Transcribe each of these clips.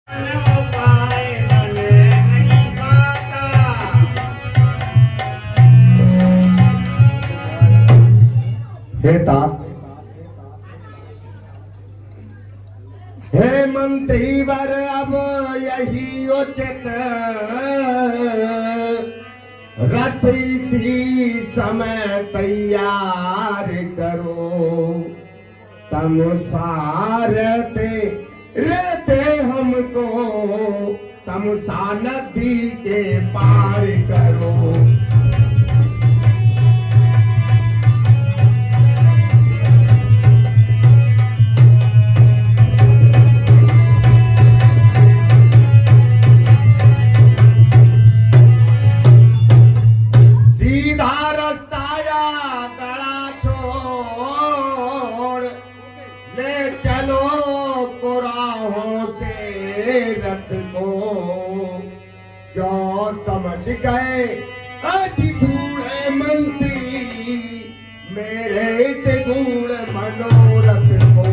हे मंत्री वर अब यही उचित रथ इसी समय तैयार करो। तम सारते रहते हमको तमसा नदी के पार करो। क्यों समझ गए अधिगूढ़ मंत्री मेरे से गूढ़ मनोरथ को।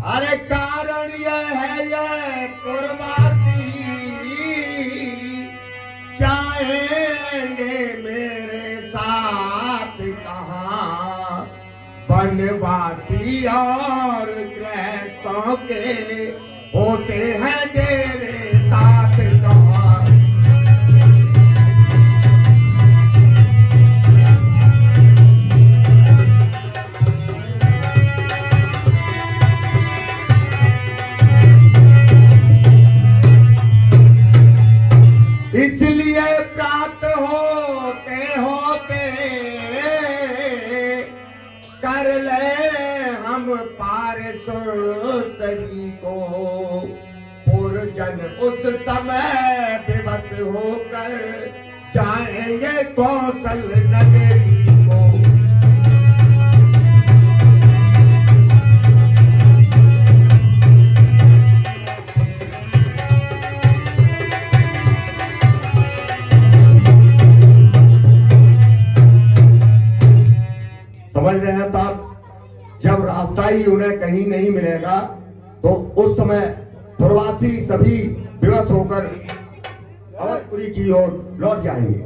अरे कारण यह है ये पूर्वासी जाएंगे मेरे साथ कहाँ। वनवासी और गृहस्थों के होते हैं तेरे साथ कहाँ। इसलिए प्राप्त होते होते कर ले हम पारसरी को। पुरजन उस समय विवश होकर जाएंगे कौशल नगरी को। समझ रहे हैं तब जब रास्ता ही उन्हें कहीं नहीं मिलेगा तो उस समय प्रवासी सभी विवश होकर अवधपुरी की ओर लौट जाएंगे।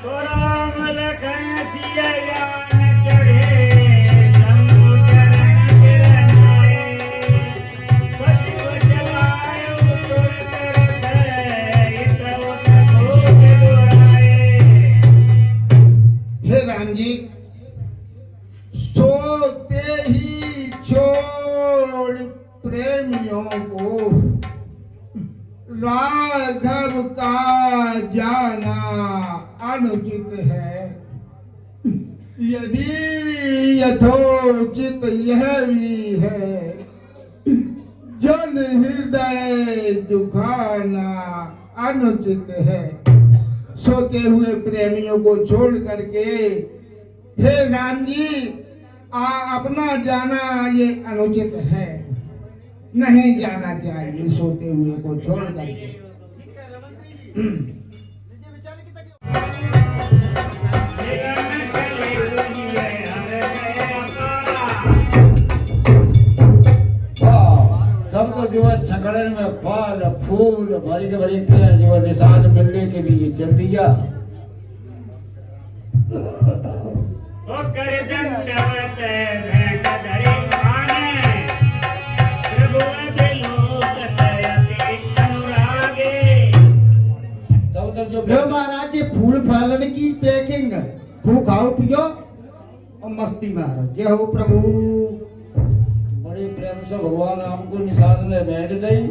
तो राम लखन सिया जी सोते ही छोड़ प्रेमियों को राघव का जाना अनुचित है। यदि यथोचित यह भी है जन हृदय दुखाना अनुचित है। सोते हुए प्रेमियों को छोड़ करके हे राम जी अपना जाना ये अनुचित है, नहीं जाना चाहिए सोते हुए को छोड़ करके। तब तो जो है छकड़न में फल फूल भरी के भरी के जो है निशान मिलने के लिए चल दिया। तब तक जो महाराज जी फूल फलन की पैकिंग खूब खाओ पियो और मस्ती मारो। जय हो प्रभु। बड़े प्रेम से भगवान हमको निशान में बैठ गई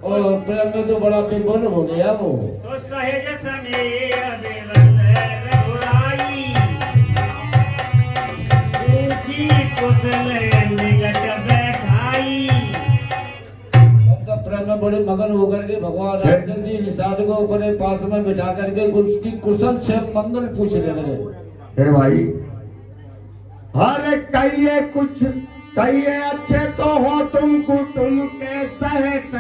और प्रेम में तो बड़ा विभोर हो गया वो। तो सहज सनेह दिवस रघुराई ऊंची कुशल निकट बैठाई। अब तो प्रेम में बड़े मगन होकर के भगवान रामचंद्र जी निषाद को अपने पास में बिठा करके उसकी कुशल से मंगल पूछने लगे। हे भाई अरे कहिए कुछ कहिए अच्छे तो हो तुम कुटुम के सहित,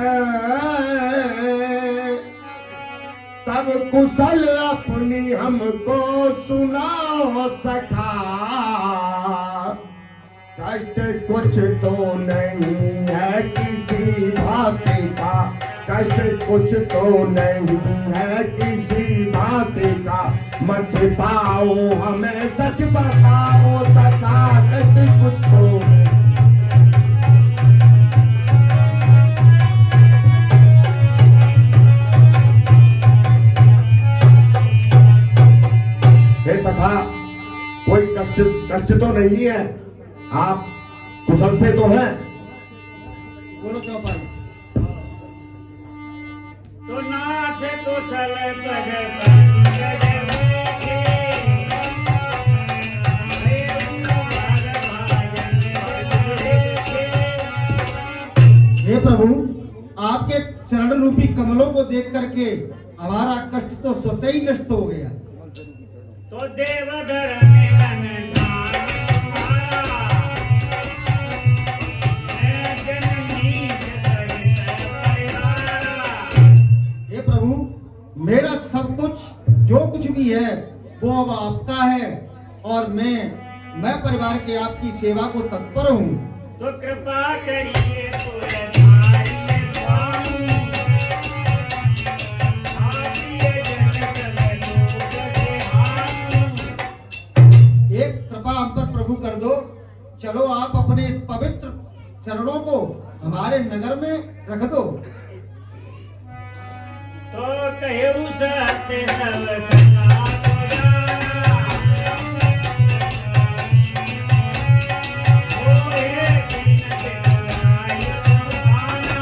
सब कुशल अपनी हमको सुनाओ सखा। कष्ट कुछ तो नहीं है किसी भांति का, कष्ट कुछ तो नहीं है किसी भांति का। मत पाओ हमें सच बताओ सखा, कष्ट कुछ तो नहीं। हे सखा, कोई कष्ट तो नहीं है, आप कुशल से तो हैं। बोलो चौपाई। तो नाथ कुशल पग हे प्रभु, आपके चरण रूपी कमलों को देख करके हमारा कष्ट तो स्वतः ही नष्ट हो गया। तो देवधर मिलन हे प्रभु, मेरा सब कुछ जो कुछ भी है वो अब आपका है और मैं परिवार के आपकी सेवा को तत्पर हूँ। तो कृपा करिए पुरधारी स्वामी, आदिय जन सब लोग से हारू। एक कृपा हम पर प्रभु कर दो। चलो आप अपने इस पवित्र चरणों को हमारे नगर में रख दो। तो कहूँ सत्य सब सखा को जाना, होए दिन दिखलायो आना।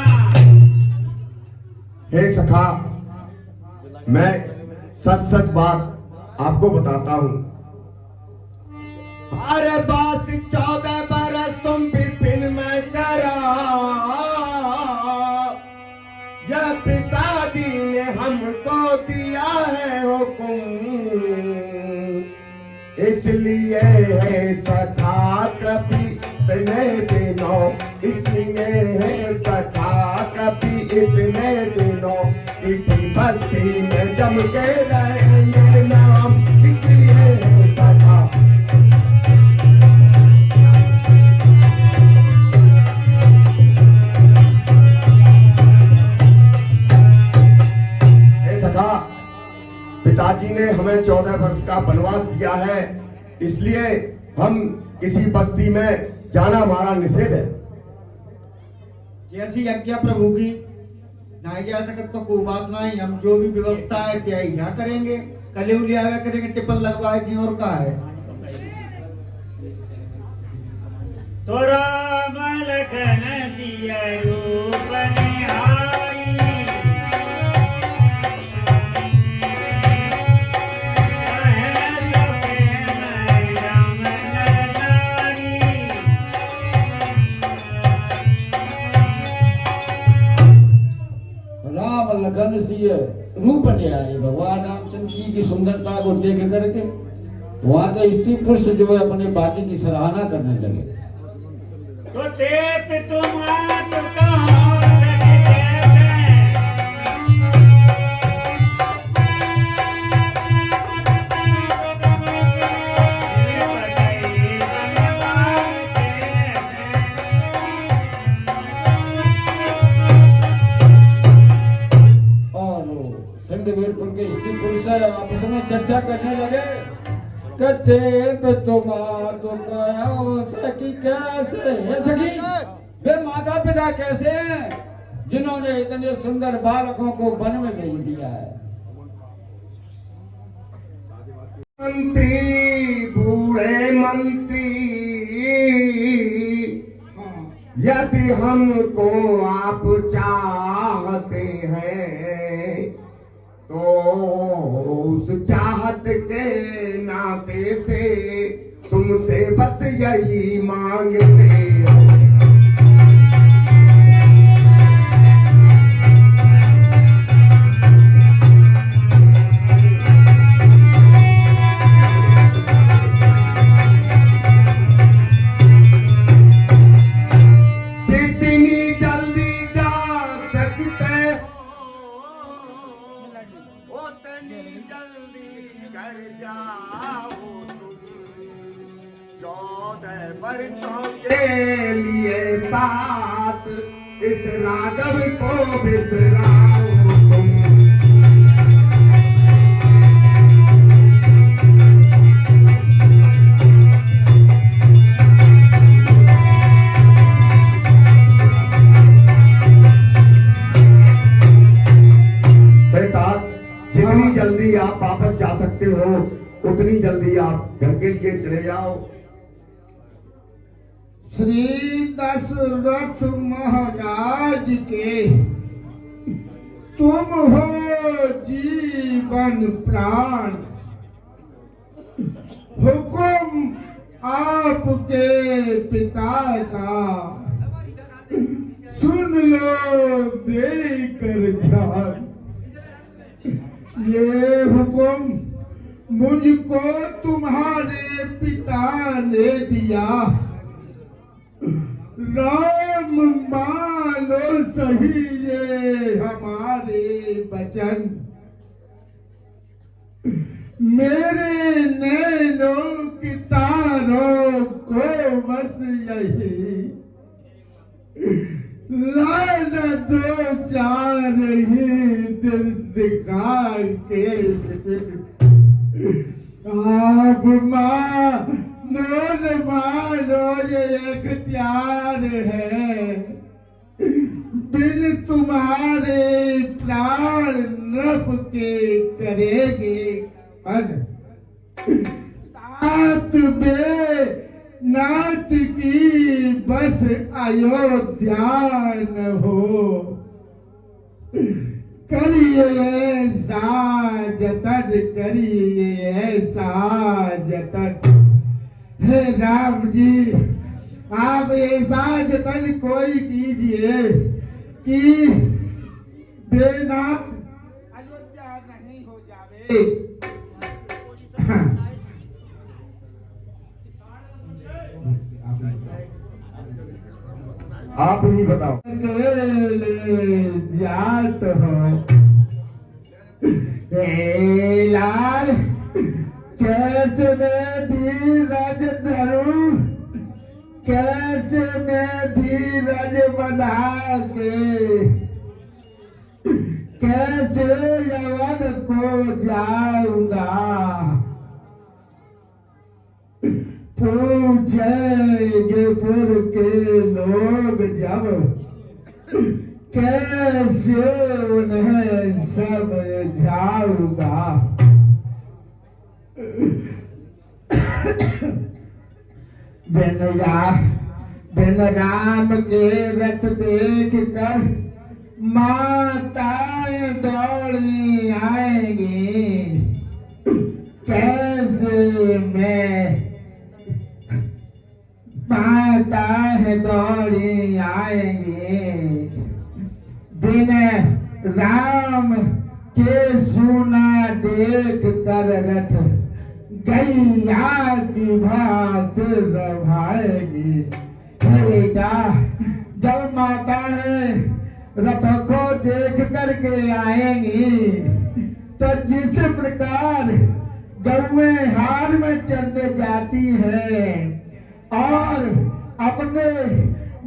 हे सखा, मैं सच सच बात आपको बताता हूँ। अरे बास 14 बरस तुम विपिन में करा, यह पिताजी ने हमको दिया है हुक्म, इसलिए है सखा कभी इतने दिनों, इसलिए है सखा कभी इतने दिनों, इसी बस्ती में जम के रहेंगे नाम, इसलिए है सखा। पिताजी ने हमें 14 वर्ष का वनवास दिया है, इसलिए हम किसी बस्ती में जाना हमारा निषेध है। जैसी आज्ञा प्रभु की, नहीं जा सकत तो कोई बात नहीं, हम जो भी व्यवस्था है त्या यहाँ करेंगे। कले उलिया करेंगे, टिपल लगवाएगी और का है। तो राम लखन सिया रूप निहारी, कहे जपे मैं राम नर नारी। राम लगन सिय रूप निहारी, भगवान रामचंद्र जी की सुंदरता को देख करके वहां के स्त्री पुरुष जो है अपने बाकी की सराहना करने लगे। तो तेप तुम तो कहाँ सके कैसे, ये बताइए बनवान कैसे। और सिंधवीरपुर के स्त्री पुरुष आपस में चर्चा करने लगे, कटे तुम तो कहो सखी कैसे है सखी, वे माता पिता कैसे हैं जिन्होंने इतने सुंदर बालकों को वन में भेज दिया है। मंत्री बूढ़े मंत्री, यदि हमको आप चाहते हैं तो उस चाहत के नाते से तुमसे बस यही मांगते हैं। इतनी जल्दी घर जाओ तुम, 14 वर्षों के लिए तात इस राघव को बिसराओ तुम। जितनी जल्दी आप वापस जा सकते हो उतनी जल्दी आप घर के लिए चले जाओ। श्री दशरथ महाराज के तुम हो जीवन प्राण, हुक्म आपके पिता का सुन लो देकर ध्यान। ये हुक्म मुझको तुम्हारे पिता ने दिया, राम मानो सही ये हमारे वचन। मेरे नैनों की तारों को बस यही लाना दो चार ही दिल दिखा के। आप मानो ये इख्तियार है, बिन तुम्हारे प्राण नभ के करेंगे अन। तात बे नाथ की बस अयोध्या न हो, करिए ऐसा जतन, करिए ऐसा जतन। हे राम जी, आप ऐसा जतन कोई कीजिए कि बेनाथ अयोध्या नहीं हो जावे। आप ही बताओ। जात हो लाल, कैसे मैं धीरज धरूं, कैसे मैं धीरज बना के, कैसे यवन को जाऊंगा। पूछेंगे पुर के लोग जब, कैसे उन्हें समझाऊंगा। बिन राम के रथ देख कर माताएं दौड़ी आएंगी, कैसे मैं माता है दौड़ी आएंगे। बिन राम के सुना देख कर रथ, गैया की भात रभाएगी। बेटा, जब माता है रथ को देख करके आएंगी, तो जिस प्रकार गौएं हार में चलने जाती है और अपने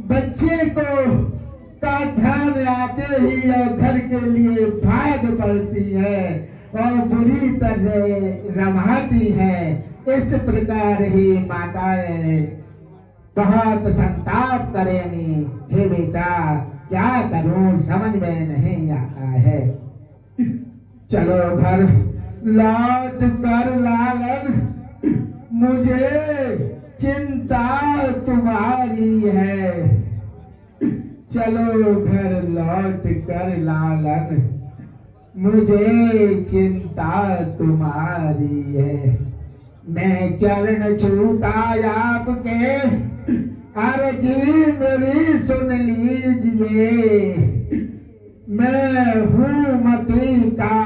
बच्चे को का ध्यान आते ही और घर के लिए भाग पड़ती है और बुरी तरह रमाती है, इस प्रकार ही माताएं बहुत संताप करेंगी। हे बेटा, क्या करूं समझ में नहीं आता है। चलो घर लौट कर लालन, मुझे चिंता तुम्हारी है। चलो घर लौट कर लालन, मुझे चिंता तुम्हारी है। मैं चरण छूता आपके, अर्जी मेरी सुन लीजिए। मैं हूँ मती का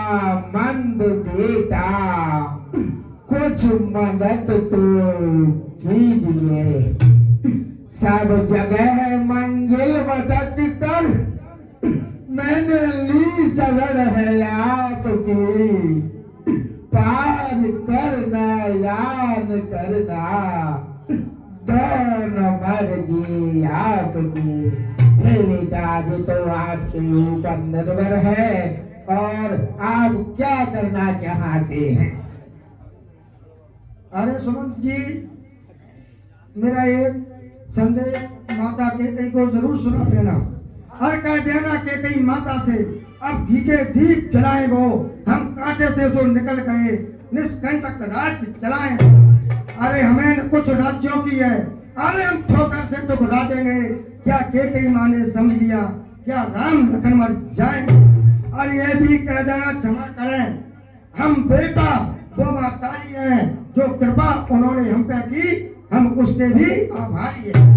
मंद बेटा, कुछ मदद तो कीजिए। सब जगह मंजिल भटक कर मैंने ली शरण है आपकी, पार करना यान करना, दोनों मर्जी आपकी। हे बेटा, जी तो आपके ऊपर निर्भर है, और आप क्या करना चाहते हैं? अरे सुमंत जी, मेरा एक संदेश माता केकई को जरूर सुना देना, और कह देना केकई माता से अब घी के दीप जलाए वो, हम कांटे से जो निकल गए, निष्कंटक राज्य चलाएं। अरे हमें कुछ राज्यों की है, अरे हम ठोकर से टुकरा देंगे। क्या केकई माँ ने समझ लिया, क्या राम लखन मर जाएं? और ये भी कह देना क्षमा करें, हम बेटा वो मातारी हैं, जो कृपा उन्होंने हम पे की, हम उसके भी आभारी हैं।